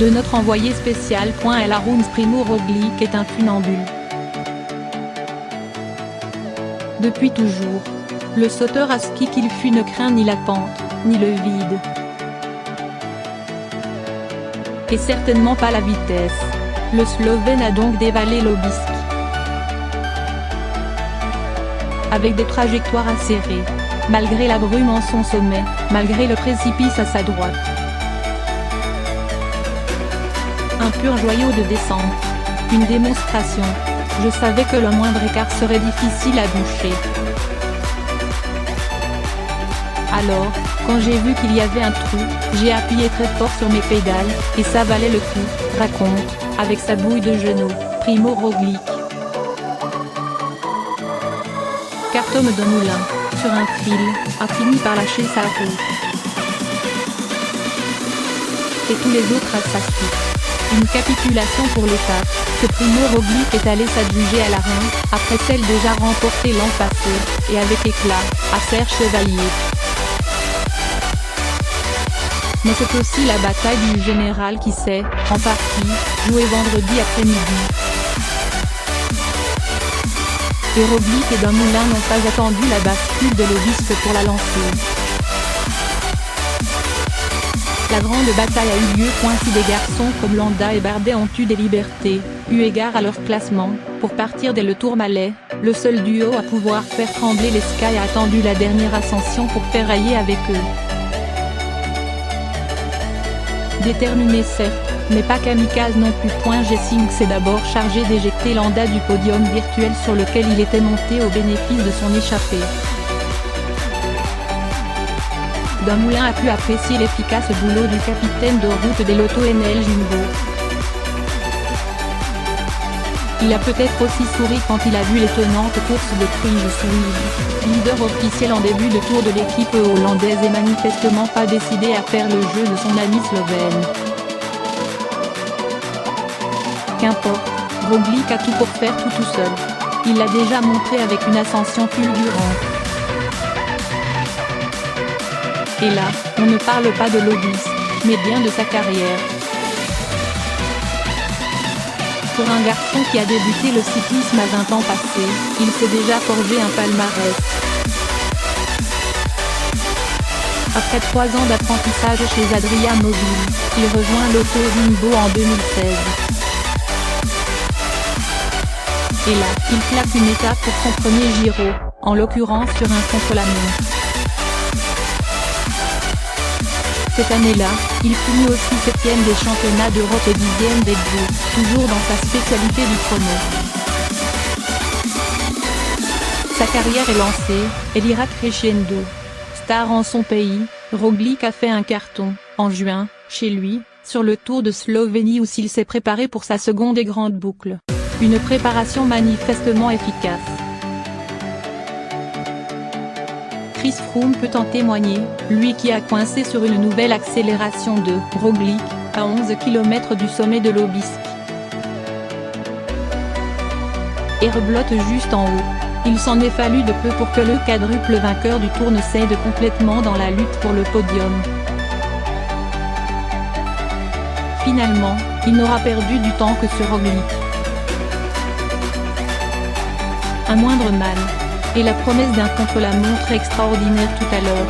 de notre envoyé spécial. El Haroun Primo Roglic est un funambule. Depuis toujours, le sauteur à ski qu'il fut ne craint ni la pente, ni le vide. Et certainement pas la vitesse. Le Slovène a donc dévalé l'Aubisque. Avec des trajectoires acérées, malgré la brume en son sommet, malgré le précipice à sa droite. Un pur joyau de descente. Une démonstration. Je savais que le moindre écart serait difficile à boucher. Alors, quand j'ai vu qu'il y avait un trou, j'ai appuyé très fort sur mes pédales, et ça valait le coup, raconte, avec sa bouille de genou, Primo Roglic. Car Tom Dumoulin, sur un fil, a fini par lâcher sa roue. Et tous les autres à sa suite. Une capitulation pour l'étape, que Primo Roglic est allé s'adjuger à la Rhin, après celle déjà remportée l'an passé, et avec éclat, à Serre-Chevalier. Mais c'est aussi la bataille du général qui s'est, en partie, jouée vendredi après-midi. Et Roglic et Dumoulin n'ont pas attendu la bascule de l'Aubisque pour la lancer. La grande bataille a eu lieu si des garçons comme Landa et Bardet ont eu des libertés, eu égard à leur classement, pour partir dès le Tourmalet, le seul duo à pouvoir faire trembler les Sky a attendu la dernière ascension pour ferrailler avec eux. Déterminé certes, mais pas kamikaze non plus. Gesink s'est d'abord chargé d'éjecter Landa du podium virtuel sur lequel il était monté au bénéfice de son échappée. Dumoulin a pu apprécier l'efficace boulot du capitaine de route des Lotto NL Jumbo. Il a peut-être aussi souri quand il a vu l'étonnante course de Kruijswijk, leader officiel en début de tour de l'équipe hollandaise et manifestement pas décidé à faire le jeu de son ami slovène. Qu'importe, Roglic a tout pour faire tout seul. Il l'a déjà montré avec une ascension fulgurante. Et là, on ne parle pas de l'Aubisque, mais bien de sa carrière. Pour un garçon qui a débuté le cyclisme à 20 ans passés, il s'est déjà forgé un palmarès. Après 3 ans d'apprentissage chez Adria Mobile, il rejoint Lotto Jumbo en 2016. Et là, il claque une étape pour son premier Giro, en l'occurrence sur un contre-la-montre. Cette année-là, il finit aussi 7e des championnats d'Europe et 10e des Tours, toujours dans sa spécialité du chrono. Sa carrière est lancée, elle ira crescendo. Star en son pays, Roglic a fait un carton, en juin, chez lui, sur le Tour de Slovénie où il s'est préparé pour sa seconde et grande boucle. Une préparation manifestement efficace. Chris Froome peut en témoigner, lui qui a coincé sur une nouvelle accélération de Roglic, à 11 km du sommet de l'Aubisque. Et reblotte juste en haut. Il s'en est fallu de peu pour que le quadruple vainqueur du Tour ne cède complètement dans la lutte pour le podium. Finalement, il n'aura perdu du temps que sur Roglic. Un moindre mal. Et la promesse d'un contre-la-montre extraordinaire tout à l'heure.